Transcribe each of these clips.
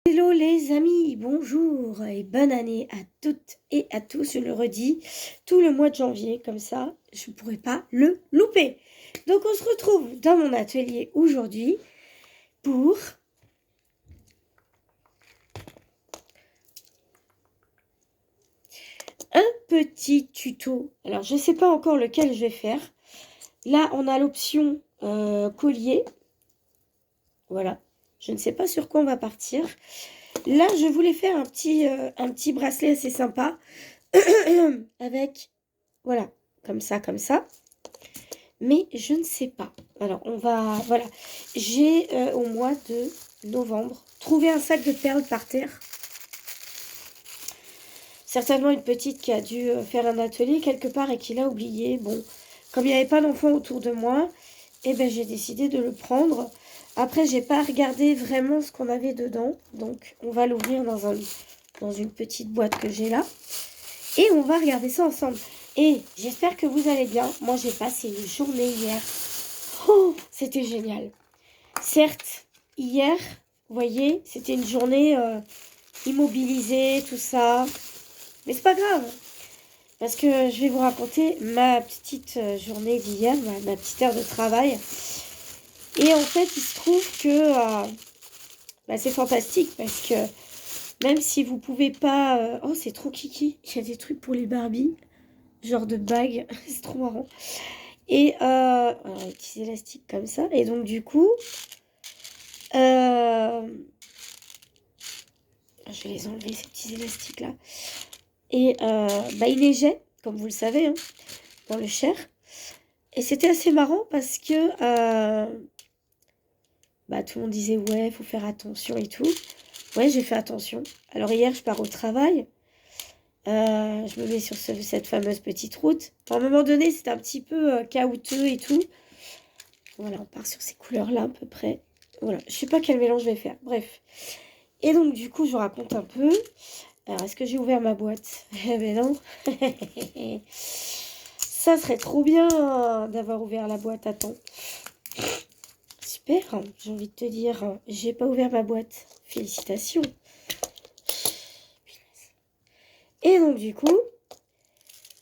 Hello les amis, bonjour et bonne année à toutes et à tous, je le redis, tout le mois de janvier, comme ça je ne pourrai pas le louper. Donc on se retrouve dans mon atelier aujourd'hui pour un petit tuto. Alors je ne sais pas encore lequel je vais faire. Là on a l'option collier, voilà, je ne sais pas sur quoi on va partir. Là je voulais faire un petit bracelet assez sympa avec... Voilà, comme ça, comme ça. Mais je ne sais pas. Alors, on va... Voilà. J'ai, au mois de novembre, trouvé un sac de perles par terre. Certainement une petite qui a dû faire un atelier quelque part et qui l'a oublié. Bon, comme il n'y avait pas d'enfant autour de moi, eh ben, j'ai décidé de le prendre. Après, j'ai pas regardé vraiment ce qu'on avait dedans. Donc, on va l'ouvrir dans une petite boîte que j'ai là. Et on va regarder ça ensemble. Et j'espère que vous allez bien. Moi, j'ai passé une journée hier. Oh, c'était génial. Certes, hier, vous voyez, c'était une journée immobilisée, tout ça. Mais c'est pas grave. Parce que je vais vous raconter ma petite journée d'hier, ma petite heure de travail. Et en fait, il se trouve que c'est fantastique parce que même si vous pouvez pas... Oh, c'est trop kiki. Il y a des trucs pour les Barbies. Genre de bague. C'est trop marrant. Et des petits élastiques comme ça. Et donc, du coup... je vais les enlever, ces petits élastiques-là. Et il neigeait, comme vous le savez, hein, dans le Cher. Et c'était assez marrant parce que tout le monde disait, ouais, il faut faire attention et tout. Ouais, j'ai fait attention. Alors hier, je pars au travail. Je me mets sur cette fameuse petite route. À un moment donné, c'était un petit peu caouteux et tout. Voilà, on part sur ces couleurs-là à peu près. Voilà, je sais pas quel mélange je vais faire. Bref. Et donc, du coup, je vous raconte un peu. Alors, est-ce que j'ai ouvert ma boîte? Eh ben non. Ça serait trop bien d'avoir ouvert la boîte à temps. Super, j'ai envie de te dire. J'ai pas ouvert ma boîte. Félicitations. Et donc, du coup,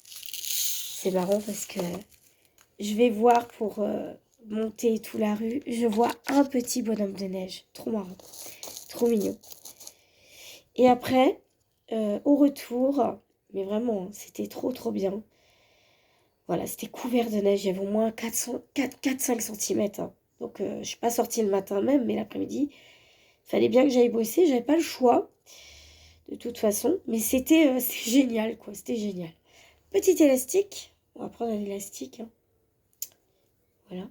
c'est marrant parce que je vais voir pour monter toute la rue. Je vois un petit bonhomme de neige. Trop marrant. Trop mignon. Et après, au retour, mais vraiment, c'était trop bien. Voilà, c'était couvert de neige. Il y avait au moins 4-5 cm. Hein. Donc, je ne suis pas sortie le matin même, mais l'après-midi, il fallait bien que j'aille bosser. J'avais pas le choix, de toute façon. Mais c'était génial, quoi. C'était génial. Petit élastique. On va prendre un élastique. Hein. Voilà.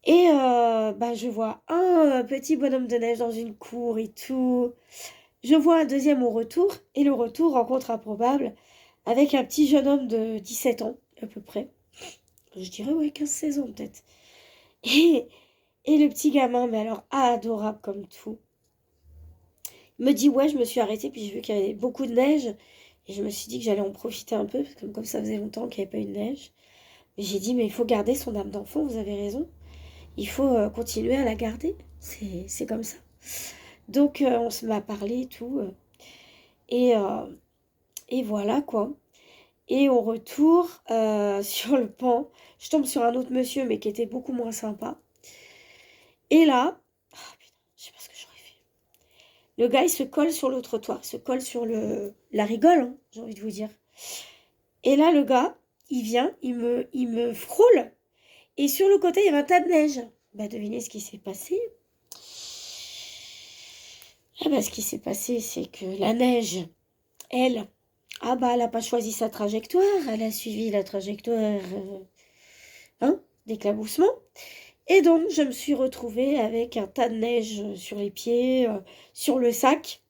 Et je vois un petit bonhomme de neige dans une cour et tout. Je vois un deuxième au retour. Et le retour, rencontre improbable, avec un petit jeune homme de 17 ans, à peu près. Je dirais, ouais, 15-16 ans peut-être. Et, et le petit gamin, mais alors adorable comme tout. Il me dit, ouais, je me suis arrêtée, puis j'ai vu qu'il y avait beaucoup de neige. Et je me suis dit que j'allais en profiter un peu, parce que comme ça faisait longtemps qu'il n'y avait pas eu de neige. Mais j'ai dit, mais il faut garder son âme d'enfant, vous avez raison. Il faut continuer à la garder. C'est comme ça. Donc, on se met à parler et tout. Et voilà, quoi. Et au retour, sur le pont, je tombe sur un autre monsieur, mais qui était beaucoup moins sympa. Et là, putain, je sais pas ce que j'aurais fait. Le gars, il se colle sur le trottoir, se colle sur la rigole, hein, j'ai envie de vous dire. Et là, le gars, il vient, il me frôle. Et sur le côté, il y avait un tas de neige. Devinez ce qui s'est passé. Ce qui s'est passé, c'est que la neige, elle, elle n'a pas choisi sa trajectoire. Elle a suivi la trajectoire, d'éclaboussement. Et donc, je me suis retrouvée avec un tas de neige sur les pieds, sur le sac.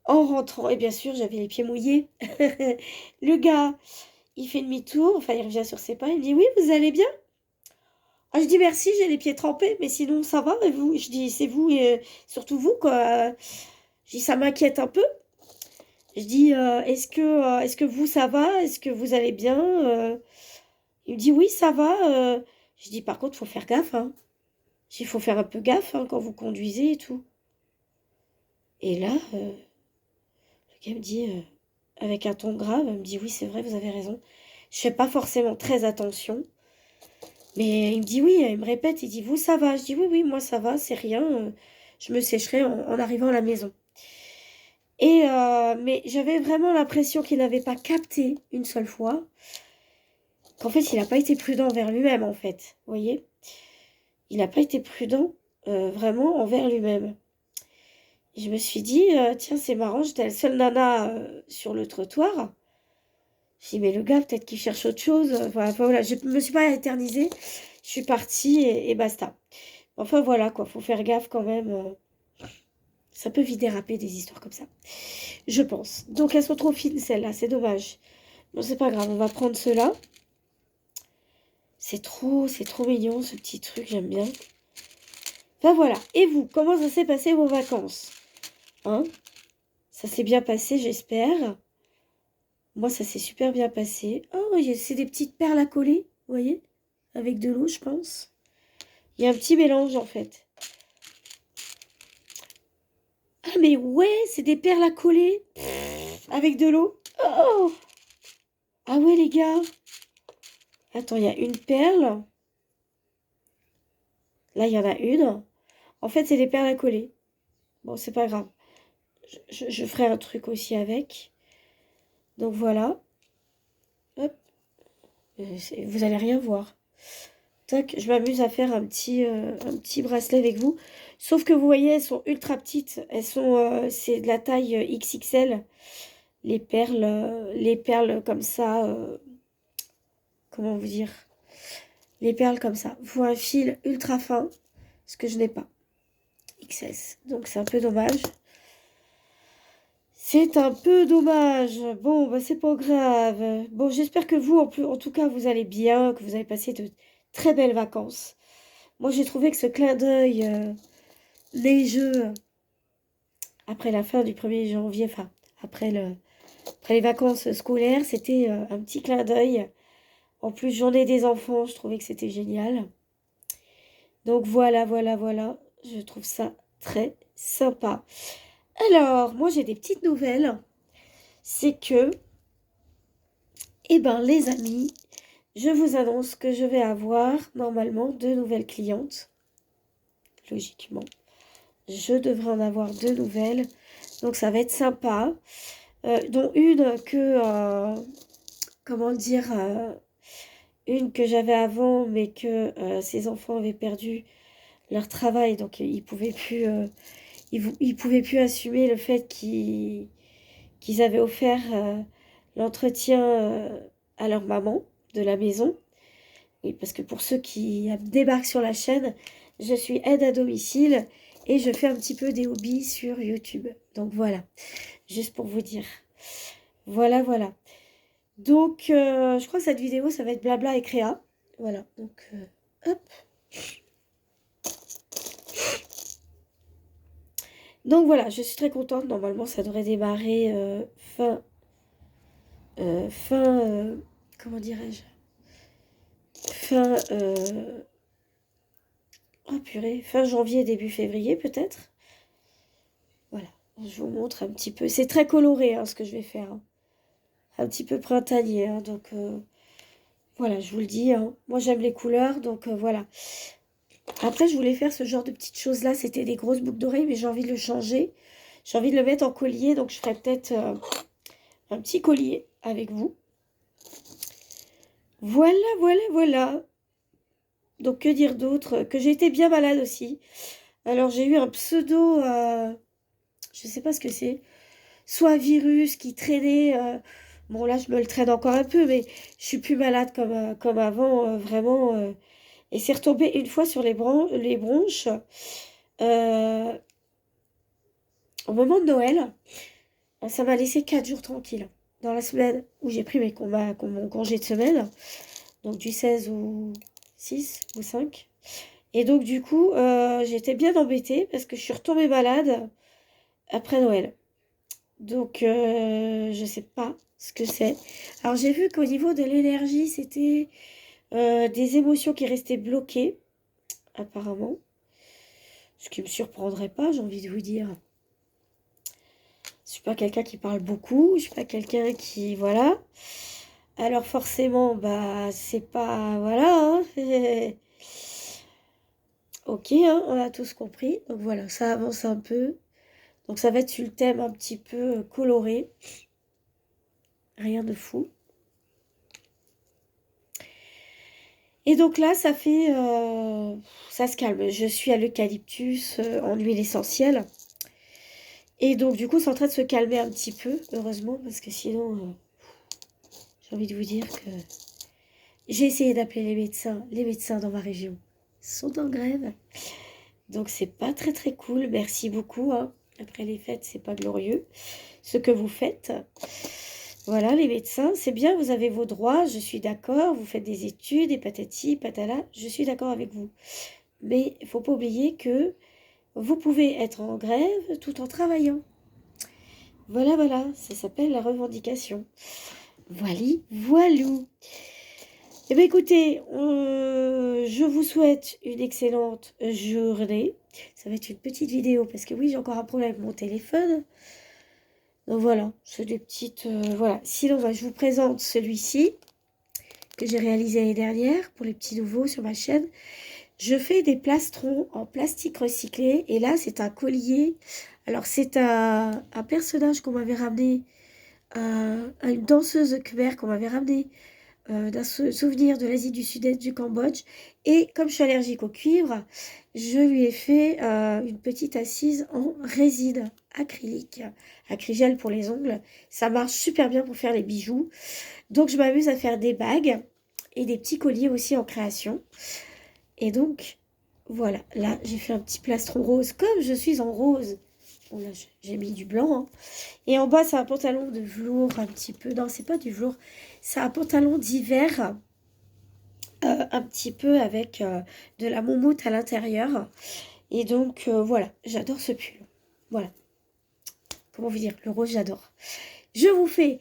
En rentrant, et bien sûr, j'avais les pieds mouillés. Le gars, il fait demi-tour, enfin, il revient sur ses pas, il me dit, oui, vous allez bien? Ah, je dis merci, j'ai les pieds trempés, mais sinon, ça va, et vous? Je dis, c'est vous, et surtout vous, quoi. Je dis, ça m'inquiète un peu. Je dis, est-ce que vous, ça va? Est-ce que vous allez bien? Il me dit, oui, ça va. Je dis, par contre, il faut faire gaffe, hein. Il faut faire un peu gaffe hein, quand vous conduisez et tout. Et là, le gars me dit, avec un ton grave, il me dit, oui, c'est vrai, vous avez raison. Je fais pas forcément très attention. Mais il me dit, oui, il me répète, il dit, vous, ça va? Je dis, oui, oui, moi, ça va, c'est rien. Je me sécherai en arrivant à la maison. Et mais j'avais vraiment l'impression qu'il n'avait pas capté une seule fois qu'en fait, il n'a pas été prudent envers lui-même, en fait. Vous voyez? Il n'a pas été prudent vraiment envers lui-même. Et je me suis dit, tiens, c'est marrant, j'étais la seule nana sur le trottoir. Je dis, mais le gars, peut-être qu'il cherche autre chose. Enfin, voilà, je me suis pas éternisée. Je suis partie et basta. Enfin, voilà, quoi, faut faire gaffe quand même. Ça peut vite déraper des histoires comme ça. Je pense. Donc, elles sont trop fines, celles-là, c'est dommage. Bon, c'est pas grave, on va prendre ceux-là. C'est trop mignon, ce petit truc, j'aime bien. Enfin, voilà. Et vous, comment ça s'est passé vos vacances? Hein? Ça s'est bien passé, j'espère. Moi, ça s'est super bien passé. Oh, c'est des petites perles à coller, vous voyez? Avec de l'eau, je pense. Il y a un petit mélange, en fait. Ah, mais ouais, c'est des perles à coller. Avec de l'eau. Oh! Ah ouais, les gars. Attends, il y a une perle. Là, il y en a une. En fait, c'est des perles à coller. Bon, c'est pas grave. Je ferai un truc aussi avec. Donc, voilà. Hop. Vous allez rien voir. Tac, je m'amuse à faire un petit bracelet avec vous. Sauf que vous voyez, elles sont ultra petites. Elles sont, c'est de la taille XXL. Les perles comme ça. Comment vous dire? Les perles comme ça. Il faut un fil ultra fin. Ce que je n'ai pas. XS. Donc c'est un peu dommage. C'est un peu dommage. Bon, bah, c'est pas grave. Bon, j'espère que vous, en tout cas, vous allez bien, que vous avez passé de très belles vacances. Moi, j'ai trouvé que ce clin d'œil neigeux après la fin du 1er janvier, enfin, après les vacances scolaires, c'était un petit clin d'œil. En plus, journée des enfants, je trouvais que c'était génial. Donc voilà, voilà, voilà. Je trouve ça très sympa. Alors, moi, j'ai des petites nouvelles. C'est que, eh ben, les amis, je vous annonce que je vais avoir normalement 2 nouvelles clientes. Logiquement. Je devrais en avoir 2 nouvelles. Donc, ça va être sympa. Dont une que, comment dire, une que j'avais avant, mais que ses enfants avaient perdu leur travail. Donc, ils pouvaient plus assumer le fait qu'ils avaient offert l'entretien à leur maman de la maison. Oui, parce que pour ceux qui débarquent sur la chaîne, je suis aide à domicile et je fais un petit peu des hobbies sur YouTube. Donc voilà, juste pour vous dire. Voilà, voilà. Donc, je crois que cette vidéo, ça va être blabla et créa. Voilà, donc, hop. Donc voilà, je suis très contente. Normalement, ça devrait démarrer comment dirais-je? Fin, oh purée, fin janvier, début février peut-être. Voilà, je vous montre un petit peu. C'est très coloré hein, ce que je vais faire. Hein. Un petit peu printanier. Hein, donc voilà, je vous le dis. Hein. Moi j'aime les couleurs, donc voilà. Après, je voulais faire ce genre de petites choses-là. C'était des grosses boucles d'oreilles, mais j'ai envie de le changer. J'ai envie de le mettre en collier, donc je ferai peut-être un petit collier avec vous. Voilà, voilà, voilà. Donc, que dire d'autre? Que j'ai été bien malade aussi. Alors, j'ai eu un pseudo, je sais pas ce que c'est, soit virus qui traînait. Bon, là, je me le traîne encore un peu, mais je suis plus malade comme avant, vraiment. Et c'est retombé une fois sur les bronches au moment de Noël. Ça m'a laissé 4 jours tranquille. Dans la semaine où j'ai pris mon congé de semaine, donc du 16 au 6 ou 5. Et donc, du coup, j'étais bien embêtée parce que je suis retombée malade après Noël. Donc, je sais pas ce que c'est. Alors, j'ai vu qu'au niveau de l'énergie, c'était des émotions qui restaient bloquées, apparemment. Ce qui me surprendrait pas, j'ai envie de vous dire. suis pas quelqu'un qui parle beaucoup, je suis pas quelqu'un qui... Voilà. Alors forcément, bah, c'est pas... Voilà, hein. Ok, hein, on a tous compris. Donc voilà, ça avance un peu. Donc ça va être sur le thème un petit peu coloré. Rien de fou. Et donc là, ça fait... ça se calme. Je suis à l'eucalyptus en huile essentielle. Et donc du coup, c'est en train de se calmer un petit peu, heureusement, parce que sinon, j'ai envie de vous dire que... J'ai essayé d'appeler les médecins. Les médecins dans ma région sont en grève. Donc c'est pas très très cool. Merci beaucoup, hein. Après les fêtes, c'est pas glorieux ce que vous faites. Voilà, les médecins, c'est bien, vous avez vos droits, je suis d'accord, vous faites des études, et patati, patala, je suis d'accord avec vous. Mais il ne faut pas oublier que vous pouvez être en grève tout en travaillant. Voilà, voilà, ça s'appelle la revendication. Voilà, voilou. Eh bien écoutez, je vous souhaite une excellente journée. Ça va être une petite vidéo parce que oui, j'ai encore un problème avec mon téléphone. Donc voilà, c'est des petites... voilà. Sinon, bah, je vous présente celui-ci que j'ai réalisé l'année dernière pour les petits nouveaux sur ma chaîne. Je fais des plastrons en plastique recyclé. Et là, c'est un collier. Alors, c'est un personnage qu'on m'avait ramené, une danseuse khmer qu'on m'avait ramené d'un souvenir de l'Asie du Sud-Est, du Cambodge. Et comme je suis allergique au cuivre, je lui ai fait une petite assise en résine acrylique, acrygel pour les ongles. Ça marche super bien pour faire les bijoux. Donc je m'amuse à faire des bagues et des petits colliers aussi en création. Et donc voilà, là j'ai fait un petit plastron rose comme je suis en rose. Bon là j'ai mis du blanc, hein. Et en bas, c'est un pantalon de velours un petit peu. Non, c'est pas du velours. C'est un pantalon d'hiver un petit peu avec de la moumoute à l'intérieur. Et donc, voilà, j'adore ce pull. Voilà. Comment vous dire, le rose, j'adore. Je vous fais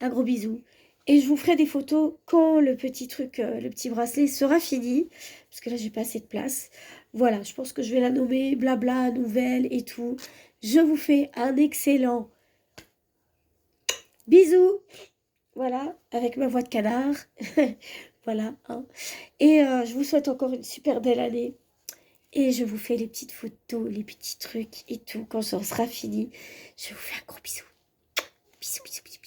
un gros bisou. Et je vous ferai des photos quand le petit truc, le petit bracelet sera fini. Parce que là, j'ai pas assez de place. Voilà, je pense que je vais la nommer blabla, nouvelle et tout. Je vous fais un excellent bisou. Voilà, avec ma voix de canard. Voilà, hein. Et je vous souhaite encore une super belle année. Et je vous fais les petites photos, les petits trucs et tout. Quand ça sera fini, je vous fais un gros bisou. Bisous, bisous, bisous.